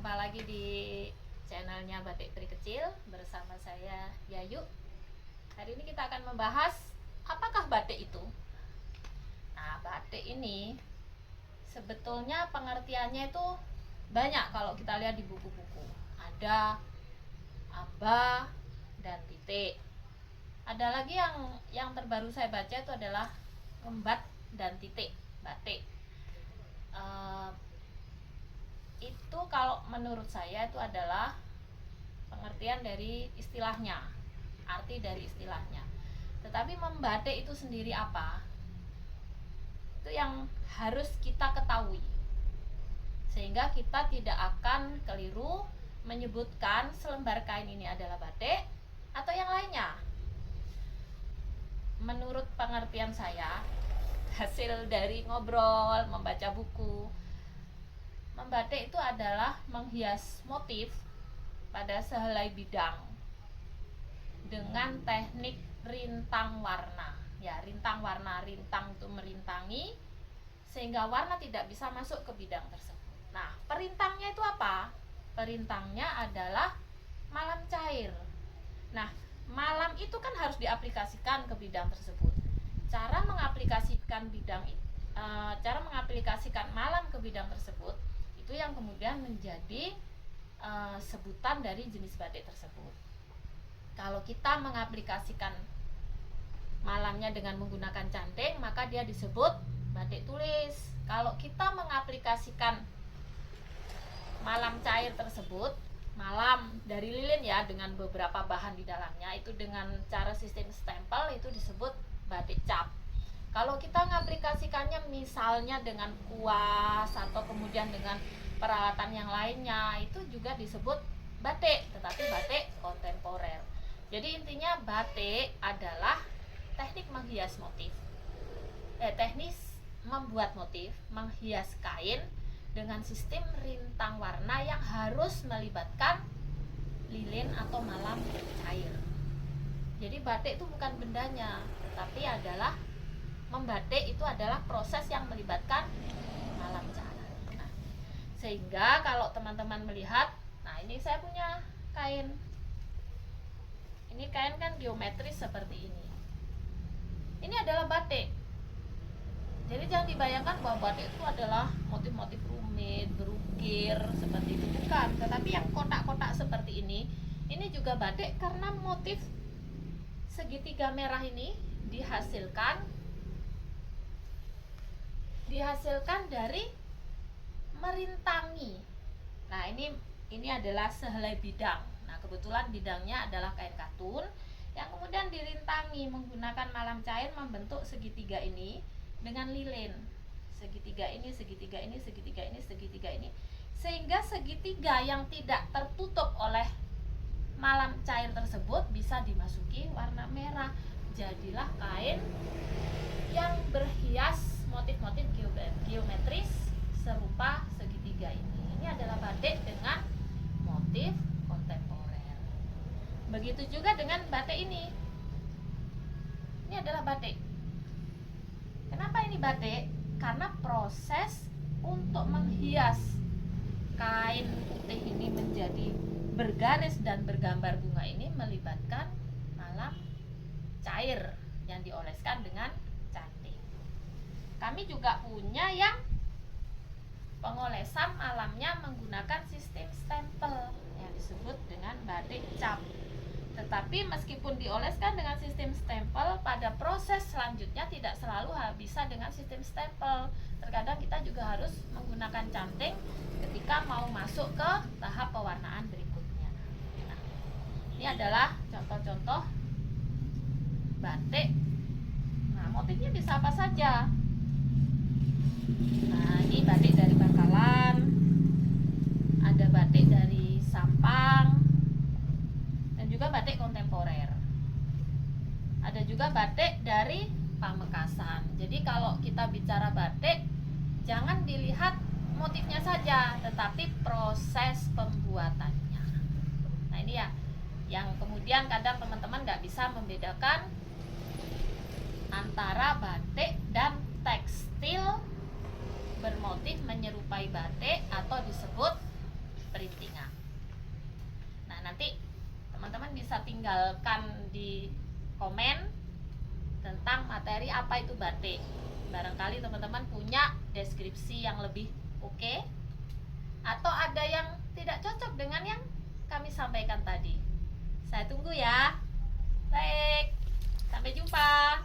Jumpa lagi di channelnya Batik Tri Kecil bersama saya Yayu. Hari ini kita akan membahas apakah batik itu. Nah, batik ini sebetulnya pengertiannya itu banyak kalau kita lihat di buku-buku. Ada aba dan titik. Ada lagi yang terbaru saya baca itu adalah ngembat dan titik batik. Itu kalau menurut saya itu adalah pengertian dari istilahnya, arti dari istilahnya. Tetapi membatik itu sendiri apa? Itu yang harus kita ketahui, sehingga kita tidak akan keliru menyebutkan selembar kain ini adalah batik atau yang lainnya. Menurut pengertian saya, hasil dari ngobrol, membaca buku, membatik itu adalah menghias motif pada sehelai bidang dengan teknik rintang warna. Ya, rintang warna, rintang itu merintangi sehingga warna tidak bisa masuk ke bidang tersebut. Nah, perintangnya itu apa? Perintangnya adalah malam cair. Nah, malam itu kan harus diaplikasikan ke bidang tersebut. Cara mengaplikasikan malam ke bidang tersebut itu yang kemudian menjadi sebutan dari jenis batik tersebut. Kalau kita mengaplikasikan malamnya dengan menggunakan canting, maka dia disebut batik tulis. Kalau kita mengaplikasikan malam cair tersebut, malam dari lilin ya, dengan beberapa bahan di dalamnya, itu dengan cara sistem stempel, itu disebut batik cap. Kalau kita mengaplikasikannya misalnya dengan kuas atau kemudian dengan peralatan yang lainnya, itu juga disebut batik, tetapi batik kontemporer. Jadi intinya batik adalah teknik menghias motif, teknis membuat motif, menghias kain dengan sistem rintang warna yang harus melibatkan lilin atau malam cair. Jadi batik itu bukan bendanya, tetapi adalah membatik itu adalah proses yang melibatkan malam cair. Nah, sehingga kalau teman-teman melihat, nah ini saya punya kain. Ini kain kan geometris seperti ini. Ini adalah batik. Jadi jangan dibayangkan bahwa batik itu adalah motif-motif rumit, berukir seperti itu, bukan. Tetapi yang kotak-kotak seperti ini juga batik karena motif segitiga merah ini dihasilkan dari merintangi. Nah, ini adalah sehelai bidang. Nah, kebetulan bidangnya adalah kain katun yang kemudian dirintangi menggunakan malam cair membentuk segitiga ini dengan lilin. Segitiga ini, segitiga ini, segitiga ini, segitiga ini. Sehingga segitiga yang tidak tertutup oleh malam cair tersebut bisa dimasuki warna merah. Jadilah kain yang berhias motif-motif geometris serupa segitiga ini. Ini adalah batik dengan motif kontemporer. Begitu juga dengan batik ini. Ini adalah batik. Kenapa ini batik? Karena proses untuk menghias kain putih ini menjadi bergaris dan bergambar bunga ini melibatkan malam cair yang dioleskan dengan canting. Kami juga punya yang pengolesan malamnya menggunakan sistem stempel yang disebut dengan batik cap. Tetapi meskipun dioleskan dengan sistem stempel, pada proses selanjutnya tidak selalu bisa dengan sistem stempel. Terkadang kita juga harus menggunakan canting ketika mau masuk ke tahap pewarnaan berikutnya. Nah, ini adalah contoh-contoh batik. Nah, motifnya bisa apa saja. Nah, ini batik dari Bangkalan, ada batik dari Sampang, dan juga batik kontemporer. Ada juga batik dari Pamekasan. Jadi kalau kita bicara batik, jangan dilihat motifnya saja, tetapi proses pembuatannya. Nah, ini ya yang kemudian kadang teman-teman nggak bisa membedakan antara batik dan tekstil bermotif menyerupai batik atau disebut printing. bisa tinggalkan di komen tentang materi apa itu batik. Barangkali teman-teman punya deskripsi yang lebih oke, atau ada yang tidak cocok dengan yang kami sampaikan tadi. Saya tunggu ya. Baik, sampai jumpa.